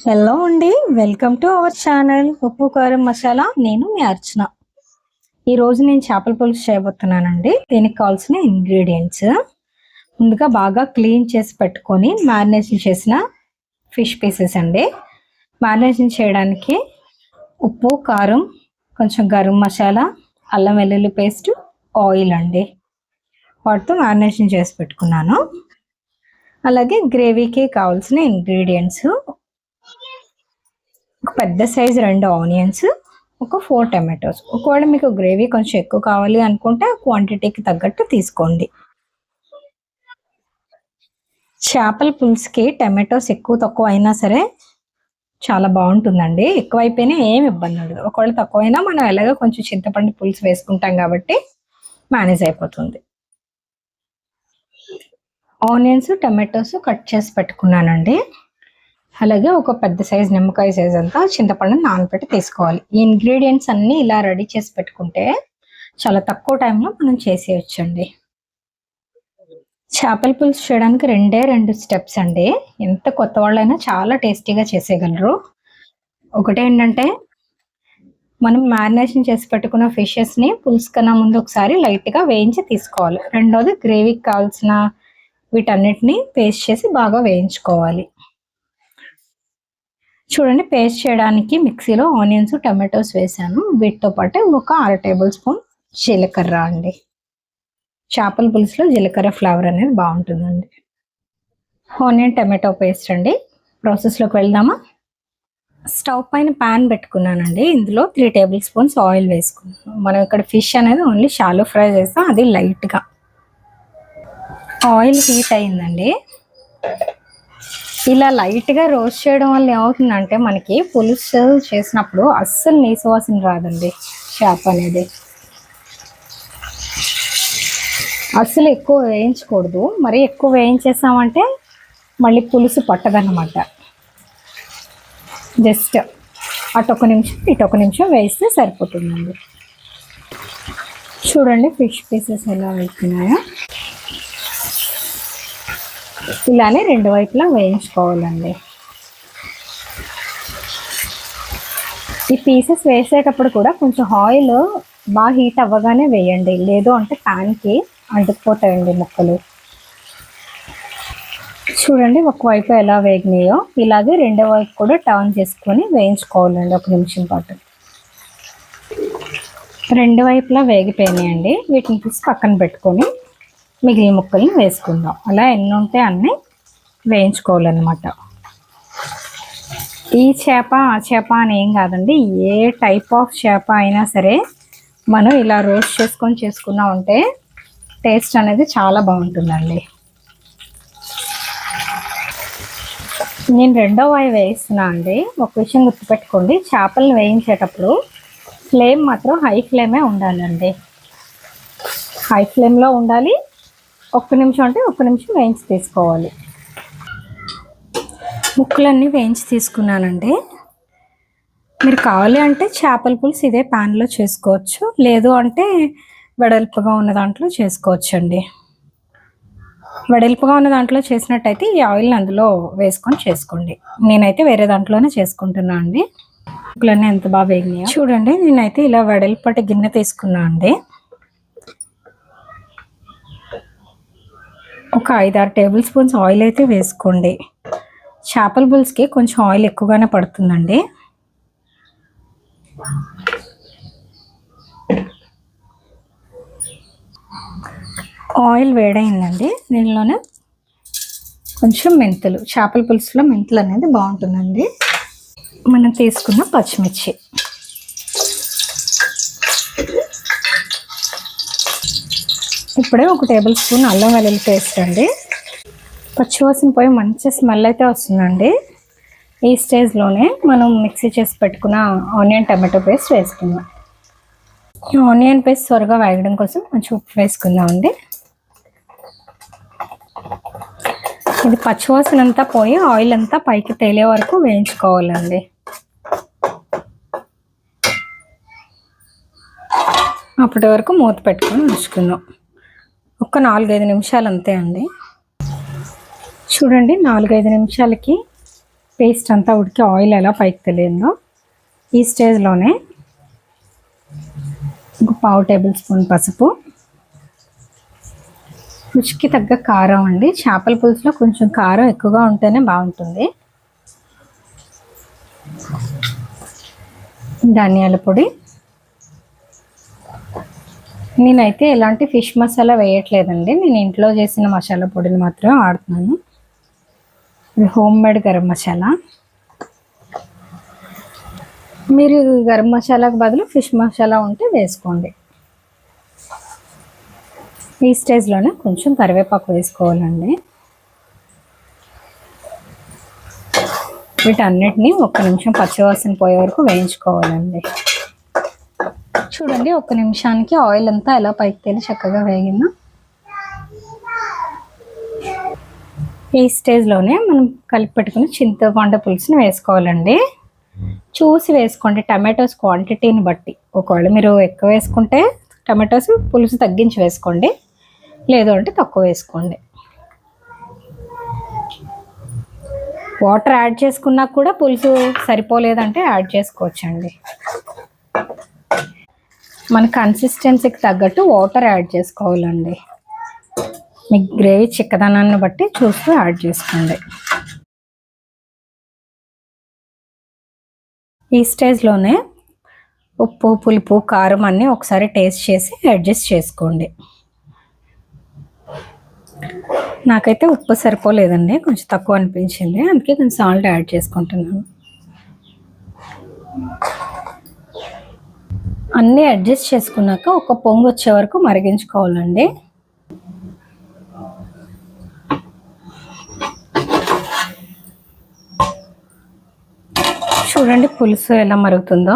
Hello అండి, welcome to our channel ఉప్పు కారం మసాలా. నేను మీ అర్చన. ఈరోజు నేను చేపల పులుసు చేయబోతున్నానండి. దీనికి కావాల్సిన ఇంగ్రీడియంట్స్ ముందుగా బాగా క్లీన్ చేసి పెట్టుకొని మ్యారినేషన్ చేసిన ఫిష్ పీసెస్ అండి. మ్యారినేషన్ చేయడానికి ఉప్పు, కారం, కొంచెం గరం మసాలా, అల్లం వెల్లుల్లి పేస్ట్, ఆయిల్ అండి. వాటితో మ్యారినేషన్ చేసి పెట్టుకున్నాను. అలాగే గ్రేవీకి కావాల్సిన ఇంగ్రీడియంట్స్ ఒక పెద్ద సైజు 2 ఆనియన్స్, ఒక 4 టమాటోస్. ఒకవేళ మీకు గ్రేవీ కొంచెం ఎక్కువ కావాలి అనుకుంటే క్వాంటిటీకి తగ్గట్టు తీసుకోండి. చేపల పులుసుకి టమాటోస్ ఎక్కువ తక్కువ అయినా సరే చాలా బాగుంటుందండి. ఎక్కువైపోయినా ఏమి ఇబ్బంది ఉండదు. ఒకవేళ తక్కువైనా మనం ఎలాగో కొంచెం చింతపండు పులుసు వేసుకుంటాం కాబట్టి మేనేజ్ అయిపోతుంది. ఆనియన్స్, టమాటోస్ కట్ చేసి పెట్టుకున్నానండి. అలాగే ఒక పెద్ద సైజు నిమ్మకాయ సైజ్ అంతా చింతపండుని నానబెట్టి తీసుకోవాలి. ఈ ఇంగ్రీడియంట్స్ అన్నీ ఇలా రెడీ చేసి పెట్టుకుంటే చాలా తక్కువ టైంలో మనం చేసేయచ్చండి. చేపల పులుసు చేయడానికి 2 స్టెప్స్ అండి. ఎంత కొత్త వాళ్ళైనా చాలా టేస్టీగా చేసేయగలరు. ఒకటి ఏంటంటే, మనం మ్యారినేషన్ చేసి పెట్టుకున్న ఫిషెస్ని పులుసు కన్నా ముందు ఒకసారి లైట్గా వేయించి తీసుకోవాలి. రెండోది గ్రేవీకి కావాల్సిన వీటన్నిటిని పేస్ట్ చేసి బాగా వేయించుకోవాలి. చూడండి, పేస్ట్ చేయడానికి మిక్సీలో ఆనియన్స్, టమాటోస్ వేసాను. వీటితో పాటు ఒక 1/2 టేబుల్ స్పూన్ జీలకర్ర అండి. చేపల పులుసులో జీలకర్ర ఫ్లేవర్ అనేది బాగుంటుందండి. ఆనియన్ టమాటో పేస్ట్ అండి. ప్రాసెస్లోకి వెళ్దామా? స్టవ్ పైన ప్యాన్ పెట్టుకున్నానండి. ఇందులో 3 టేబుల్ స్పూన్స్ ఆయిల్ వేసుకున్నాను. మనం ఇక్కడ ఫిష్ అనేది ఓన్లీ షాలో ఫ్రై చేస్తాం, అది లైట్గా. ఆయిల్ హీట్ అయిందండి. ఇలా లైట్గా రోస్ట్ చేయడం వల్ల ఏమవుతుందంటే, మనకి పులుసు చేసినప్పుడు అస్సలు నీసు వాసన రాదండి. చేప అనేది అస్సలు ఎక్కువ వేయించకూడదు. మరి ఎక్కువ వేయించేసామంటే మళ్ళీ పులుసు పట్టదన్నమాట. జస్ట్ అటొక నిమిషం ఇటొక నిమిషం వేస్తే సరిపోతుందండి. చూడండి ఫిష్ పీసెస్ ఎలా వేస్తున్నాయో. ఇలానే 2 వైపులా వేయించుకోవాలండి. ఈ పీసెస్ వేసేటప్పుడు కూడా కొంచెం ఆయిల్ బాగా హీట్ అవ్వగానే వేయండి, లేదు అంటే ప్యాన్కి అంటుకుపోతాయండి ముక్కలు. చూడండి ఒకవైపు ఎలా వేగినాయో, ఇలాగే రెండో వైపు కూడా టర్న్ చేసుకొని వేయించుకోవాలండి 1 నిమిషం పాటు. 2 వైపులా వేగిపోయినాయండి. వీటిని తీసి పక్కన పెట్టుకొని మిగిలిన ముక్కల్ని వేసుకుందాం. అలా ఎన్ని ఉంటే అన్నీ వేయించుకోవాలన్నమాట. ఈ చేప ఆ చేప అని ఏం కాదండి, ఏ టైప్ ఆఫ్ చేప అయినా సరే మనం ఇలా రోస్ట్ చేసుకున్నా ఉంటే టేస్ట్ అనేది చాలా బాగుంటుందండి. నేను రెండో వాయి వేయిస్తున్నా అండి. ఒక విషయం గుర్తుపెట్టుకోండి, చేపలను వేయించేటప్పుడు ఫ్లేమ్ మాత్రం హై ఫ్లేమే ఉండాలండి. హై ఫ్లేమ్లో ఉండాలి. 1 నిమిషం అంటే 1 నిమిషం వేయించి తీసుకోవాలి. ముక్కలన్నీ వేయించి తీసుకున్నానండి. మీరు కావాలి అంటే చేపల పులుసు ఇదే ప్యాన్లో చేసుకోవచ్చు, లేదు అంటే వెడల్పుగా ఉన్న దాంట్లో చేసుకోవచ్చండి. వెడల్పుగా ఉన్న దాంట్లో చేసినట్టయితే ఈ ఆయిల్ని అందులో వేసుకొని చేసుకోండి. నేనైతే వేరే దాంట్లోనే చేసుకుంటున్నా అండి. ముక్కలన్నీ ఎంత బాగా వేగినాయో చూడండి. నేనైతే ఇలా వెడల్పటి గిన్నె తీసుకున్నా అండి. ఒక 5-6 టేబుల్ స్పూన్స్ ఆయిల్ అయితే వేసుకోండి. చేపల పులుసుకి కొంచెం ఆయిల్ ఎక్కువగానే పడుతుందండి. ఆయిల్ వేడైందండి. దీనిలోనే కొంచెం మెంతులు, చేపల పులుసులో మెంతులు అనేది బాగుంటుందండి. మనం తీసుకున్న పచ్చిమిర్చి, ఇప్పుడే 1 టేబుల్ స్పూన్ అల్లం వెల్లుల్లి పేస్ట్ అండి. పచ్చివాసన పోయి మంచి స్మెల్ అయితే వస్తుందండి. ఈ స్టేజ్లోనే మనం మిక్సీ చేసి పెట్టుకున్న ఆనియన్ టమాటో పేస్ట్ వేసుకుందాం. ఈ ఆనియన్ పేస్ట్ త్వరగా వేగడం కోసం కొంచెం ఉప్పు వేసుకుందాం అండి. ఇది పచ్చివాసన అంతా పోయి ఆయిల్ అంతా పైకి తేలే వరకు వేయించుకోవాలండి. అప్పటి వరకు మూత పెట్టుకొని ఉంచుకుందాం. ఒక 4-5 నిమిషాలు అంతే అండి. చూడండి 4-5 నిమిషాలకి పేస్ట్ అంతా ఉడికి ఆయిల్ ఎలా పైకి తెలియదో ఈ స్టేజ్లోనే ఒక పావు టేబుల్ స్పూన్ పసుపు, రుచికి తగ్గ కారం అండి. చేపల పులుసులో కొంచెం కారం ఎక్కువగా ఉంటేనే బాగుంటుంది. ధనియాల పొడి, నేనైతే ఎలాంటి ఫిష్ మసాలా వేయట్లేదండి, నేను ఇంట్లో చేసిన మసాలా పొడిని మాత్రమే వాడుతున్నాను. ఇది హోమ్ మేడ్ గరం మసాలా. మీరు గరం మసాలాకు బదులు ఫిష్ మసాలా ఉంటే వేసుకోండి. ఈ స్టేజ్లోనే కొంచెం కరివేపాకు వేసుకోవాలండి. వీటన్నిటిని 1 నిమిషం పచ్చివాసన పోయే వరకు వేయించుకోవాలండి. చూడండి 1 నిమిషానికి ఆయిల్ అంతా ఎలా పైకి తేలి చక్కగా వేగిందో. ఈ స్టేజ్లోనే మనం కలిపి పెట్టుకుని చింతపండు పులుసుని వేసుకోవాలండి. చూసి వేసుకోండి టమాటోస్ క్వాంటిటీని బట్టి. ఒకవేళ మీరు ఎక్కువ వేసుకుంటే టమాటోస్ పులుసు తగ్గించి వేసుకోండి, లేదు అంటే తక్కువ వేసుకోండి. వాటర్ యాడ్ చేసుకున్నా కూడా పులుసు సరిపోలేదంటే యాడ్ చేసుకోవచ్చండి. మన కన్సిస్టెన్సీకి తగ్గట్టు వాటర్ యాడ్ చేసుకోవాలండి. మీ గ్రేవీ చిక్కదనాన్ని బట్టి చూస్తూ యాడ్ చేసుకోండి. ఈ స్టేజ్లోనే ఉప్పు, పులుపు, కారం అన్నీ ఒకసారి టేస్ట్ చేసి అడ్జస్ట్ చేసుకోండి. నాకైతే ఉప్పు సరిపోలేదండి, కొంచెం తక్కువ అనిపించింది, అందుకే కొంచెం సాల్ట్ యాడ్ చేసుకుంటున్నాను. అన్నీ అడ్జస్ట్ చేసుకున్నాక ఒక పొంగు వచ్చే వరకు మరిగించుకోవాలండి. చూడండి పులుసు ఎలా మరుగుతుందో.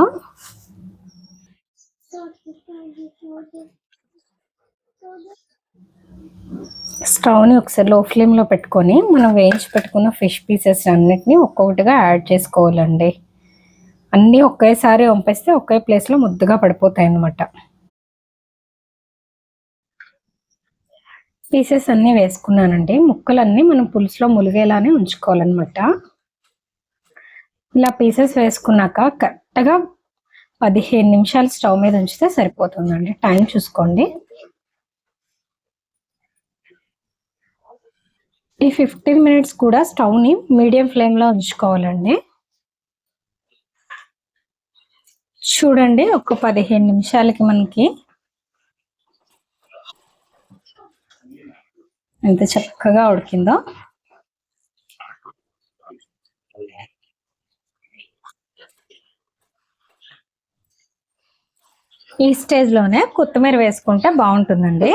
స్టవ్ని ఒకసారి లో ఫ్లేమ్లో పెట్టుకొని మనం వేయించి పెట్టుకున్న ఫిష్ పీసెస్ అన్నిటినీ ఒక్కొక్కటిగా యాడ్ చేసుకోవాలండి. అన్నీ ఒకేసారి వంపేస్తే ఒకే ప్లేస్లో ముద్దుగా పడిపోతాయి అన్నమాట. పీసెస్ అన్నీ వేసుకున్నానండి. ముక్కలన్నీ మనం పులుసులో ములిగేలానే ఉంచుకోవాలన్నమాట. ఇలా పీసెస్ వేసుకున్నాక కరెక్ట్గా 15 నిమిషాలు స్టవ్ మీద ఉంచితే సరిపోతుందండి. టైం చూసుకోండి. ఈ 15 మినిట్స్ కూడా స్టవ్ని మీడియం ఫ్లేమ్లో ఉంచుకోవాలండి. చూడండి ఒక 15 నిమిషాలకి మనకి ఎంత చక్కగా ఉడికిందో. ఈ స్టేజ్లోనే కొత్తిమీర వేసుకుంటే బాగుంటుందండి.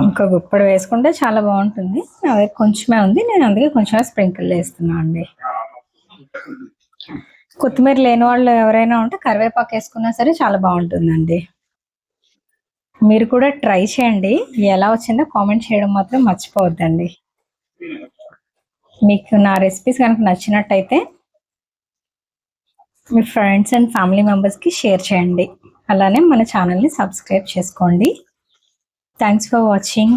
ఇంకా గుప్పడు వేసుకుంటే చాలా బాగుంటుంది. అదే కొంచెమే ఉంది, నేను అందుకే కొంచెమే స్ప్రింకిల్ వేస్తున్నాను అండి. కొత్తిమీర లేని వాళ్ళు ఎవరైనా ఉంటే కరివేపాకు వేసుకున్నా సరే చాలా బాగుంటుందండి. మీరు కూడా ట్రై చేయండి, ఎలా వచ్చిందో కామెంట్ చేయడం మాత్రం మర్చిపోవద్దండి. మీకు నా రెసిపీస్ కనుక నచ్చినట్టయితే మీ ఫ్రెండ్స్ అండ్ ఫ్యామిలీ మెంబర్స్కి షేర్ చేయండి. అలానే మన ఛానల్ని సబ్స్క్రైబ్ చేసుకోండి. Thanks for watching.